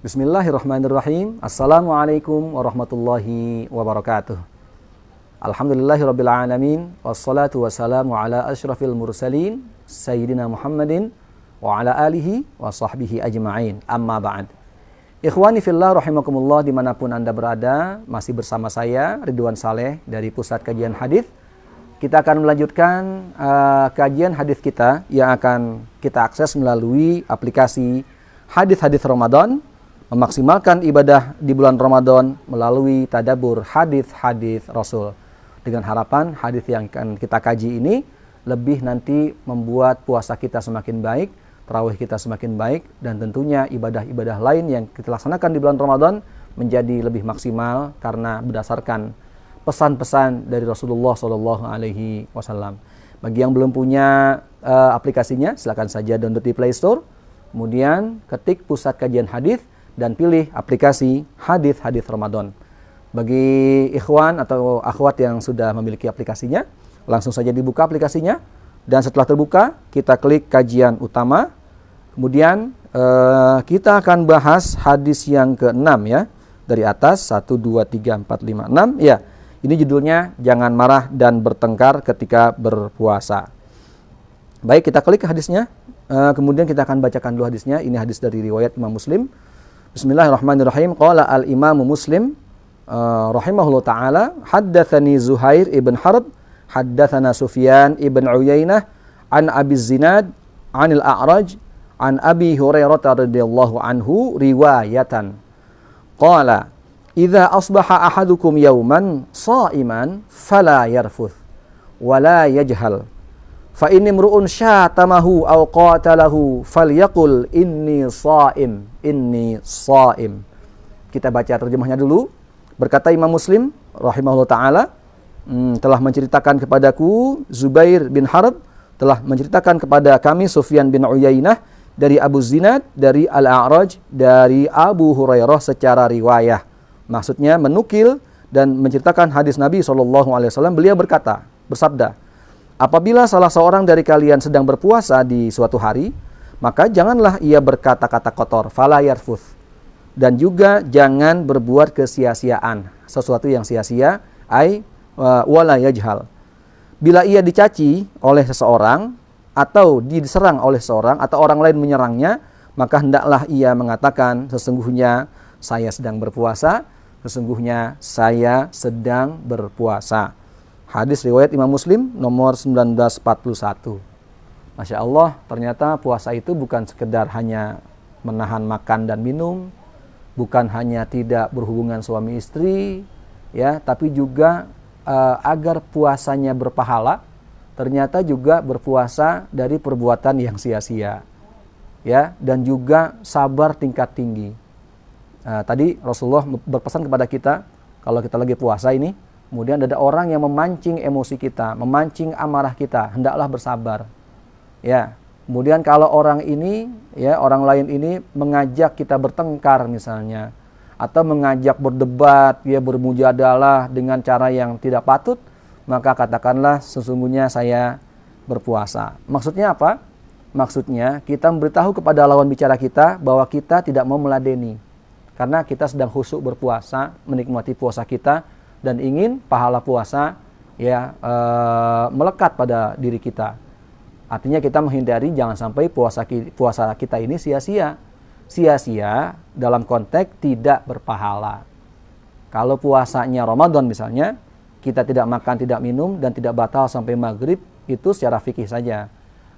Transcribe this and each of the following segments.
Bismillahirrahmanirrahim. Assalamualaikum warahmatullahi wabarakatuh. Alhamdulillahirabbil alamin wassalatu wassalamu ala asyrafil mursalin sayyidina Muhammadin wa ala alihi wa sahbihi ajma'in. Amma ba'd. Ikhwani fillah rahimakumullah, dimanapun Anda berada, masih bersama saya Ridwan Saleh dari Pusat Kajian Hadis. Kita akan melanjutkan kajian hadis kita yang akan kita akses melalui aplikasi Hadis-Hadis Ramadan, memaksimalkan ibadah di bulan Ramadan melalui tadabbur hadis-hadis Rasul. Dengan harapan hadis yang akan kita kaji ini lebih nanti membuat puasa kita semakin baik, tarawih kita semakin baik, dan tentunya ibadah-ibadah lain yang kita laksanakan di bulan Ramadan menjadi lebih maksimal karena berdasarkan pesan-pesan dari Rasulullah SAW. Bagi yang belum punya aplikasinya, silakan saja download di Play Store, kemudian ketik Pusat Kajian Hadis dan pilih aplikasi Hadis-Hadis Ramadan. Bagi ikhwan atau akhwat yang sudah memiliki aplikasinya, langsung saja dibuka aplikasinya, dan setelah terbuka kita klik kajian utama. Kemudian kita akan bahas hadis yang ke-6 ya, dari atas 1 2 3 4 5 6 ya. Ini judulnya jangan marah dan bertengkar ketika berpuasa. Baik, kita klik hadisnya. Kemudian kita akan bacakan dulu hadisnya. Ini hadis dari riwayat Imam Muslim. Bismillahirrahmanirrahim. Qala al-Imam Muslim rahimahullah ta'ala, haddatsani Zuhair ibn Harb, haddatsana Sufyan ibn Uyainah an Abi Zinad anil A'raj an Abi Hurairah radhiyallahu anhu riwayatan. Qala idza asbaha ahadukum yawman sha'iman fala yarfuth wa la yajhal. Fa in imru'un syatamahu aw qatalahu falyaqul inni sha'im, inni sha'im. Kita baca terjemahnya dulu. Berkata Imam Muslim rahimahullah taala, telah menceritakan kepadaku Zubair bin Harb, telah menceritakan kepada kami Sufyan bin Uyainah dari Abu Zinad, dari Al-A'raj, dari Abu Hurairah secara riwayah. Maksudnya menukil dan menceritakan hadis Nabi SAW. Beliau bersabda, apabila salah seorang dari kalian sedang berpuasa di suatu hari, maka janganlah ia berkata-kata kotor, fala yarfuth, dan juga jangan berbuat kesia-siaan, sesuatu yang sia-sia, wala yajhal. Bila ia dicaci oleh seseorang atau diserang oleh seseorang atau orang lain menyerangnya, maka hendaklah ia mengatakan, sesungguhnya saya sedang berpuasa, sesungguhnya saya sedang berpuasa. Hadis riwayat Imam Muslim nomor 1941. Masya Allah, ternyata puasa itu bukan sekedar hanya menahan makan dan minum, bukan hanya tidak berhubungan suami istri, ya, tapi juga agar puasanya berpahala, ternyata juga berpuasa dari perbuatan yang sia-sia, ya, dan juga sabar tingkat tinggi. Tadi Rasulullah berpesan kepada kita, kalau kita lagi puasa ini, kemudian ada orang yang memancing emosi kita, memancing amarah kita, hendaklah bersabar. Ya, kemudian kalau orang ini, ya, orang lain ini mengajak kita bertengkar misalnya, atau mengajak berdebat, ya, bermujadalah dengan cara yang tidak patut, maka katakanlah sesungguhnya saya berpuasa. Maksudnya apa? Maksudnya kita memberitahu kepada lawan bicara kita bahwa kita tidak mau meladeni, karena kita sedang khusyuk berpuasa, menikmati puasa kita, dan ingin pahala puasa, ya, melekat pada diri kita. Artinya kita menghindari jangan sampai puasa kita ini sia-sia. Sia-sia dalam konteks tidak berpahala. Kalau puasanya Ramadan misalnya, kita tidak makan, tidak minum, dan tidak batal sampai maghrib, itu secara fikih saja.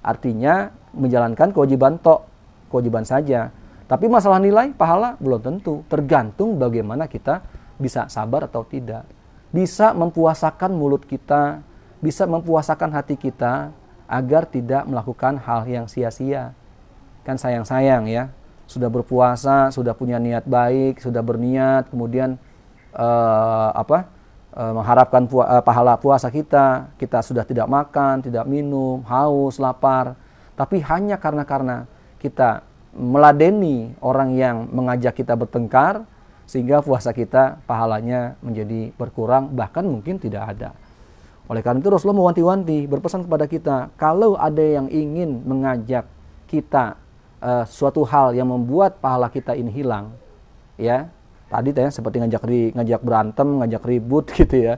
Artinya menjalankan kewajiban saja. Tapi masalah nilai pahala belum tentu, tergantung bagaimana kita bisa sabar atau tidak. Bisa mempuasakan mulut kita, bisa mempuasakan hati kita agar tidak melakukan hal yang sia-sia. Kan sayang-sayang ya, sudah berpuasa, sudah punya niat baik, sudah berniat, kemudian mengharapkan pahala puasa kita sudah tidak makan, tidak minum, haus, lapar, tapi hanya karena kita meladeni orang yang mengajak kita bertengkar, sehingga puasa kita pahalanya menjadi berkurang, bahkan mungkin tidak ada. Oleh karena itu Rasulullah mewanti-wanti, berpesan kepada kita, kalau ada yang ingin mengajak kita suatu hal yang membuat pahala kita ini hilang, ya. Tadi seperti ngajak berantem, ngajak ribut gitu ya,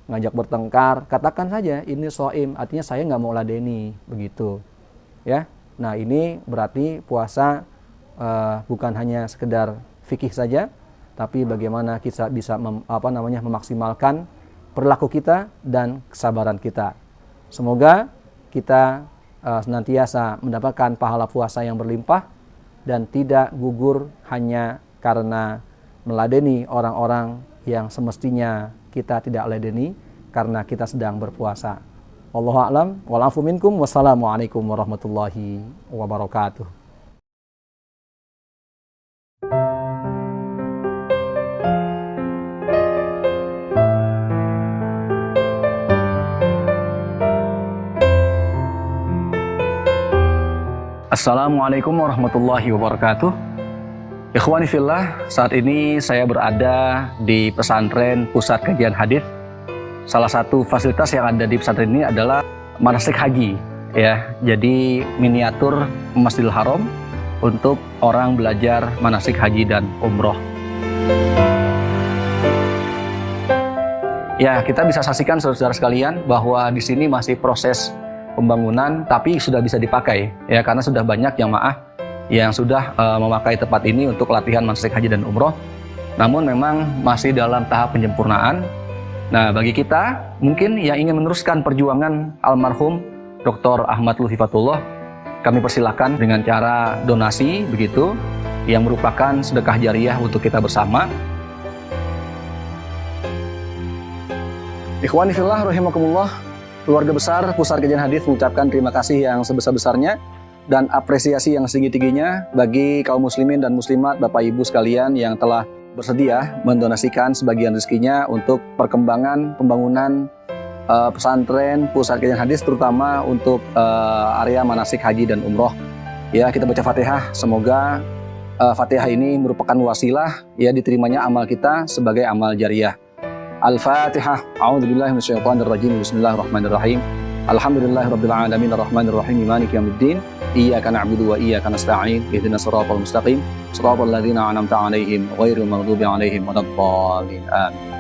ngajak bertengkar. Katakan saja ini shaim, artinya saya nggak mau ladeni, begitu. Ya. Nah, ini berarti puasa bukan hanya sekedar fikih saja, tapi bagaimana kita bisa memaksimalkan perilaku kita dan kesabaran kita. Semoga kita senantiasa mendapatkan pahala puasa yang berlimpah dan tidak gugur hanya karena meladeni orang-orang yang semestinya kita tidak ladeni karena kita sedang berpuasa. Wallahu a'lam wal afu minkum. Wassalamualaikum warahmatullahi wabarakatuh. Assalamualaikum warahmatullahi wabarakatuh. Ikhwani fillah, saat ini saya berada di pesantren Pusat Kajian Hadis. Salah satu fasilitas yang ada di pesantren ini adalah manasik haji, ya. Jadi miniatur Masjidil Haram untuk orang belajar manasik haji dan umroh. Ya, kita bisa saksikan saudara-saudara sekalian bahwa di sini masih proses pembangunan, tapi sudah bisa dipakai, ya, karena sudah banyak jamaah yang sudah memakai tempat ini untuk latihan manasik haji dan umroh. Namun memang masih dalam tahap penyempurnaan. Nah, bagi kita mungkin yang ingin meneruskan perjuangan almarhum Dr. Ahmad Luhifatullah, kami persilakan dengan cara donasi begitu, yang merupakan sedekah jariah untuk kita bersama. Ikhwani fillah rahimakumullah, keluarga besar Pusat Kajian Hadis mengucapkan terima kasih yang sebesar-besarnya dan apresiasi yang setinggi-tingginya bagi kaum muslimin dan muslimat, Bapak Ibu sekalian yang telah bersedia mendonasikan sebagian rezekinya untuk perkembangan pembangunan pesantren Pusat Kajian Hadis, terutama untuk area manasik haji dan umroh. Ya, kita baca Fatihah, semoga Fatihah ini merupakan wasilah ya diterimanya amal kita sebagai amal jariah. Al-Fatihah. A'udzubillahi minasyaitonirrajim. Bismillahirrahmanirrahim. Alhamdulillahirabbil alamin arrahmanir rahim maliki yaumiddin. Iyyaka na'budu wa iyyaka nasta'in. Ihdinas siratal mustaqim. Shiratal ladzina an'amta 'alaihim ghairil maghdubi 'alaihim waladdallin. Amin.